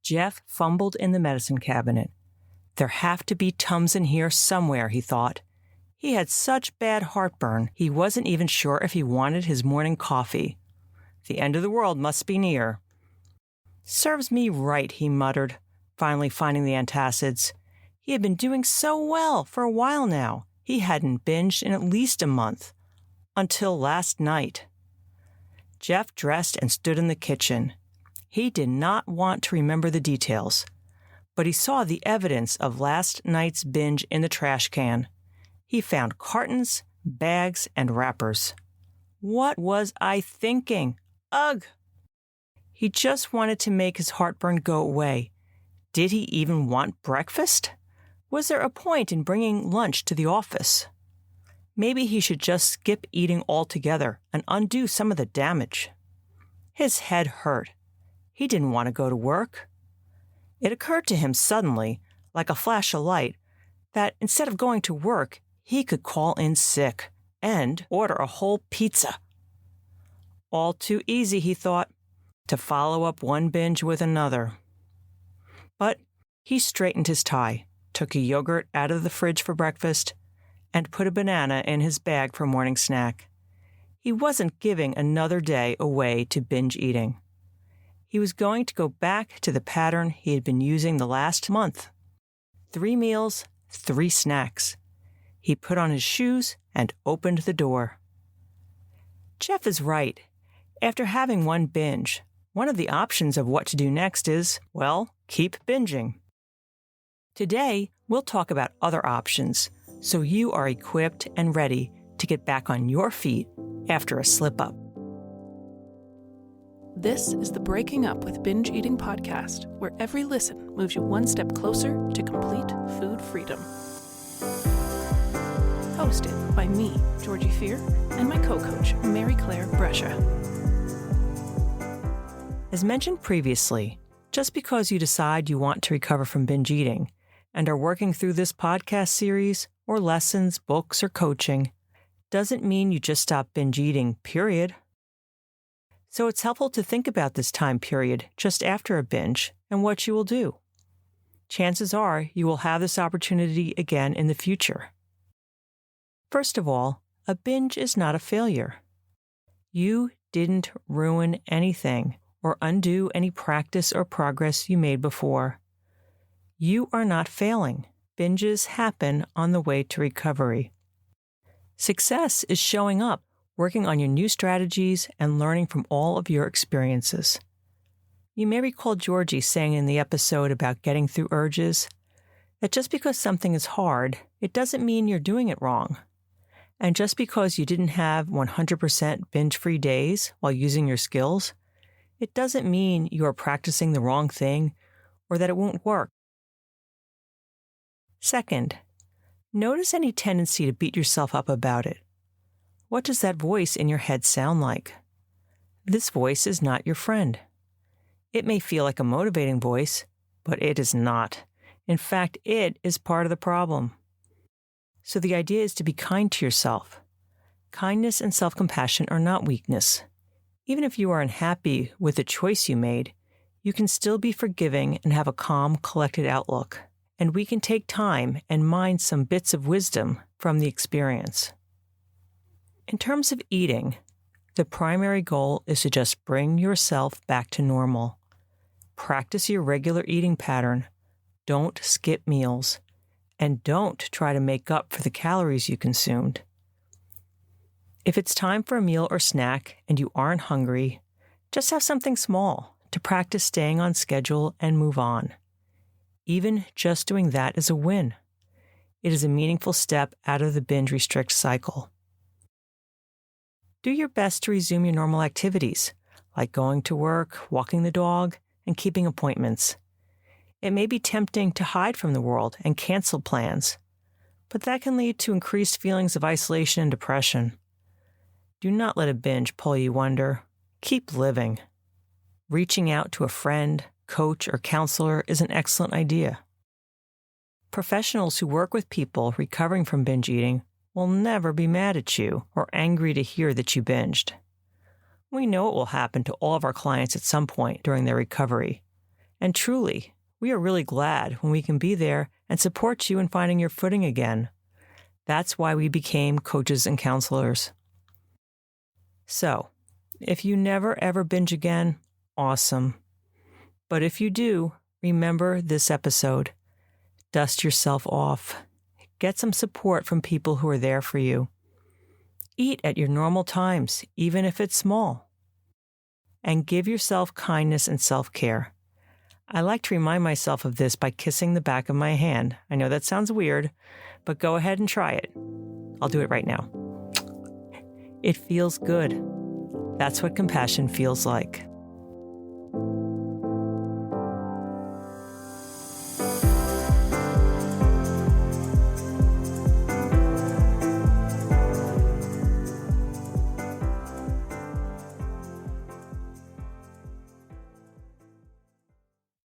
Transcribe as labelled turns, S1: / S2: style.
S1: Jeff fumbled in the medicine cabinet. There have to be Tums in here somewhere, he thought. He had such bad heartburn, he wasn't even sure if he wanted his morning coffee. The end of the world must be near. Serves me right, he muttered, finally finding the antacids. He had been doing so well for a while now. He hadn't binged in at least a month. Until last night. Jeff dressed and stood in the kitchen. He did not want to remember the details, but he saw the evidence of last night's binge in the trash can. He found cartons, bags, and wrappers. What was I thinking? Ugh! He just wanted to make his heartburn go away. Did he even want breakfast? Was there a point in bringing lunch to the office? Maybe he should just skip eating altogether and undo some of the damage. His head hurt. He didn't want to go to work. It occurred to him suddenly, like a flash of light, that instead of going to work, he could call in sick and order a whole pizza. All too easy, he thought, to follow up one binge with another. But he straightened his tie, took a yogurt out of the fridge for breakfast, and put a banana in his bag for morning snack. He wasn't giving another day away to binge eating. He was going to go back to the pattern he had been using the last month. 3 meals, 3 snacks. He put on his shoes and opened the door. Jeff is right. After having one binge, one of the options of what to do next is, well, keep binging. Today, we'll talk about other options, so you are equipped and ready to get back on your feet after a slip-up.
S2: This is the Breaking Up with Binge Eating podcast, where every listen moves you one step closer to complete food freedom. Hosted by me, Georgie Fear, and my co-coach, Mary Claire Brescia.
S1: As mentioned previously, just because you decide you want to recover from binge eating and are working through this podcast series or lessons, books, or coaching, doesn't mean you just stop binge eating, period. So it's helpful to think about this time period just after a binge and what you will do. Chances are you will have this opportunity again in the future. First of all, a binge is not a failure. You didn't ruin anything or undo any practice or progress you made before. You are not failing. Binges happen on the way to recovery. Success is showing up, working on your new strategies, and learning from all of your experiences. You may recall Georgie saying in the episode about getting through urges that just because something is hard, it doesn't mean you're doing it wrong. And just because you didn't have 100% binge-free days while using your skills, it doesn't mean you are practicing the wrong thing or that it won't work. Second, notice any tendency to beat yourself up about it. What does that voice in your head sound like? This voice is not your friend. It may feel like a motivating voice, but it is not. In fact, it is part of the problem. So the idea is to be kind to yourself. Kindness and self-compassion are not weakness. Even if you are unhappy with the choice you made, you can still be forgiving and have a calm, collected outlook. And we can take time and mine some bits of wisdom from the experience. In terms of eating, the primary goal is to just bring yourself back to normal. Practice your regular eating pattern. Don't skip meals. And don't try to make up for the calories you consumed. If it's time for a meal or snack and you aren't hungry, just have something small to practice staying on schedule and move on. Even just doing that is a win. It is a meaningful step out of the binge restrict cycle. Do your best to resume your normal activities, like going to work, walking the dog, and keeping appointments. It may be tempting to hide from the world and cancel plans, but that can lead to increased feelings of isolation and depression. Do not let a binge pull you under. Keep living. Reaching out to a friend, coach, or counselor is an excellent idea. Professionals who work with people recovering from binge eating will never be mad at you or angry to hear that you binged. We know it will happen to all of our clients at some point during their recovery, And truly, we are really glad when we can be there and support you in finding your footing again. That's why we became coaches and counselors. So, if you never ever binge again, awesome. But if you do, remember this episode. Dust yourself off. Get some support from people who are there for you. Eat at your normal times, even if it's small. And give yourself kindness and self-care. I like to remind myself of this by kissing the back of my hand. I know that sounds weird, but go ahead and try it. I'll do it right now. It feels good. That's what compassion feels like.